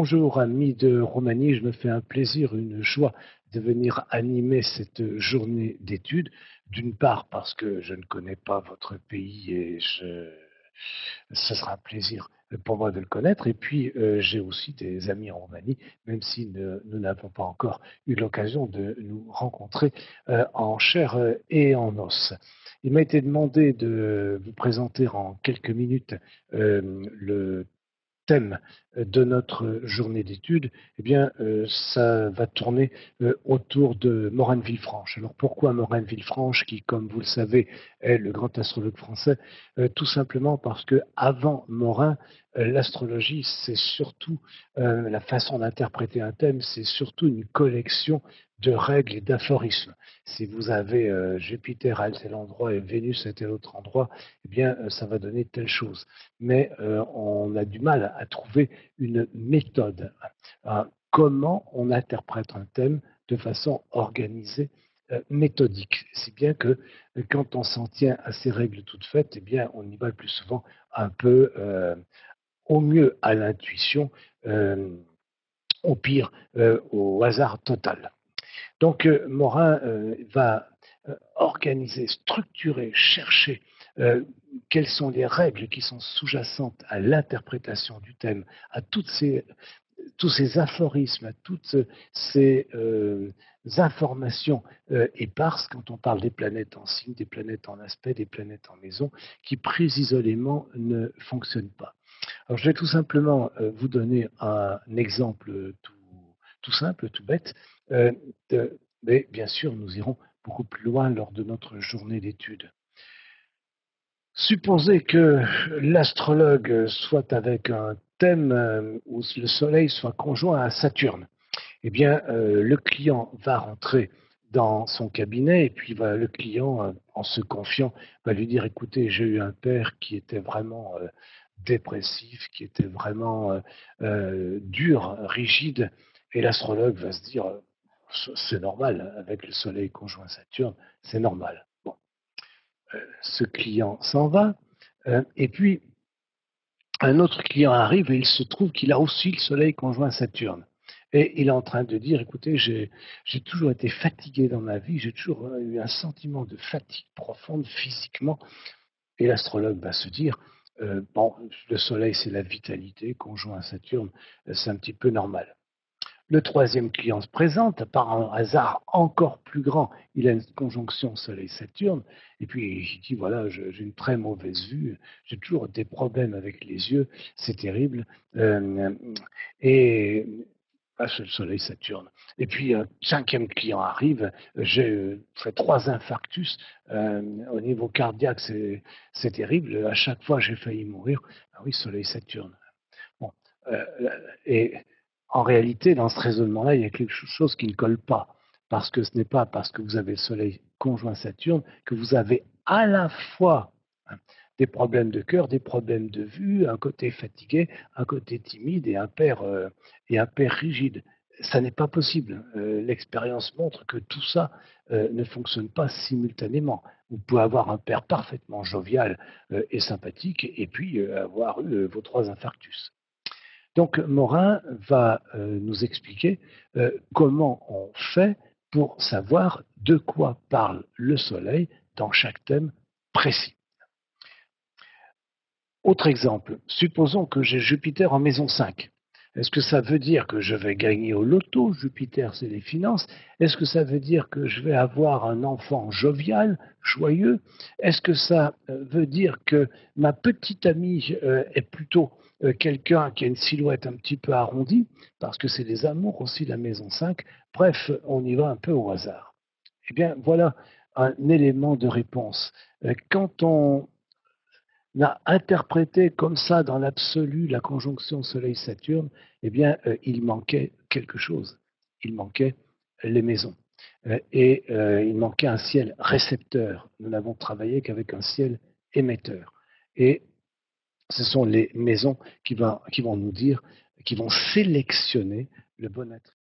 Bonjour amis de Roumanie, je me fais un plaisir, une joie de venir animer cette journée d'études. D'une part parce que je ne connais pas votre pays et ce sera un plaisir pour moi de le connaître. Et puis j'ai aussi des amis en Roumanie, même si nous n'avons pas encore eu l'occasion de nous rencontrer en chair et en os. Il m'a été demandé de vous présenter en quelques minutes le thème de notre journée d'études, eh bien, ça va tourner autour de Morin de Villefranche. Alors pourquoi Morin de Villefranche, qui, comme vous le savez, est le grand astrologue français? Tout simplement parce que avant Morin, l'astrologie, c'est surtout la façon d'interpréter un thème, c'est surtout une collection de règles et d'aphorismes. Si vous avez Jupiter à tel endroit et Vénus à tel autre endroit, eh bien, ça va donner telle chose. Mais on a du mal à trouver une méthode. Comment on interprète un thème de façon organisée, méthodique. Si bien que quand on s'en tient à ces règles toutes faites, eh bien, on y va le plus souvent un peu, au mieux à l'intuition, euh, au pire au hasard total. Donc Morin va organiser, structurer, chercher quelles sont les règles qui sont sous-jacentes à l'interprétation du thème, à tous ces aphorismes, à toutes ces informations éparses quand on parle des planètes en signe, des planètes en aspect, des planètes en maison, qui pris isolément ne fonctionnent pas. Alors je vais tout simplement vous donner un exemple tout simple, tout bête, euh, mais bien sûr nous irons beaucoup plus loin lors de notre journée d'études. Supposez que l'astrologue soit avec un thème où le Soleil soit conjoint à Saturne. Eh bien, le client va rentrer dans son cabinet et puis le client, en se confiant, va lui dire, écoutez, j'ai eu un père qui était vraiment dépressif, qui était vraiment dur, rigide, et l'astrologue va se dire, c'est normal, avec le Soleil conjoint Saturne, c'est normal. Bon, ce client s'en va, et puis un autre client arrive et il se trouve qu'il a aussi le Soleil conjoint Saturne. Et il est en train de dire, écoutez, j'ai toujours été fatigué dans ma vie, j'ai toujours eu un sentiment de fatigue profonde physiquement. Et l'astrologue va se dire, bon, le Soleil c'est la vitalité, conjoint Saturne, c'est un petit peu normal. Le troisième client se présente, par un hasard encore plus grand, il a une conjonction Soleil-Saturne, et puis il dit, voilà, j'ai une très mauvaise vue, j'ai toujours des problèmes avec les yeux, c'est terrible, et c'est le Soleil-Saturne. Et puis un cinquième client arrive, j'ai fait 3 infarctus, au niveau cardiaque, c'est terrible, à chaque fois j'ai failli mourir, ah oui, Soleil-Saturne. Bon, euh, et en réalité, dans ce raisonnement-là, il y a quelque chose qui ne colle pas. Parce que ce n'est pas parce que vous avez le Soleil conjoint Saturne que vous avez à la fois des problèmes de cœur, des problèmes de vue, un côté fatigué, un côté timide et un père rigide. Ça n'est pas possible. L'expérience montre que tout ça ne fonctionne pas simultanément. Vous pouvez avoir un père parfaitement jovial et sympathique et puis avoir eu vos 3 infarctus. Donc Morin va nous expliquer comment on fait pour savoir de quoi parle le Soleil dans chaque thème précis. Autre exemple, supposons que j'ai Jupiter en maison 5. Est-ce que ça veut dire que je vais gagner au loto? Jupiter, c'est les finances. Est-ce que ça veut dire que je vais avoir un enfant jovial, joyeux? Est-ce que ça veut dire que ma petite amie est plutôt quelqu'un qui a une silhouette un petit peu arrondie? Parce que c'est des amours aussi, la maison 5. Bref, on y va un peu au hasard. Eh bien, voilà un élément de réponse. Quand on a interprété comme ça dans l'absolu la conjonction Soleil-Saturne, eh bien, il manquait quelque chose. Il manquait les maisons. Il manquait un ciel récepteur. Nous n'avons travaillé qu'avec un ciel émetteur. Et ce sont les maisons qui vont nous dire, qui vont sélectionner le bon attribut.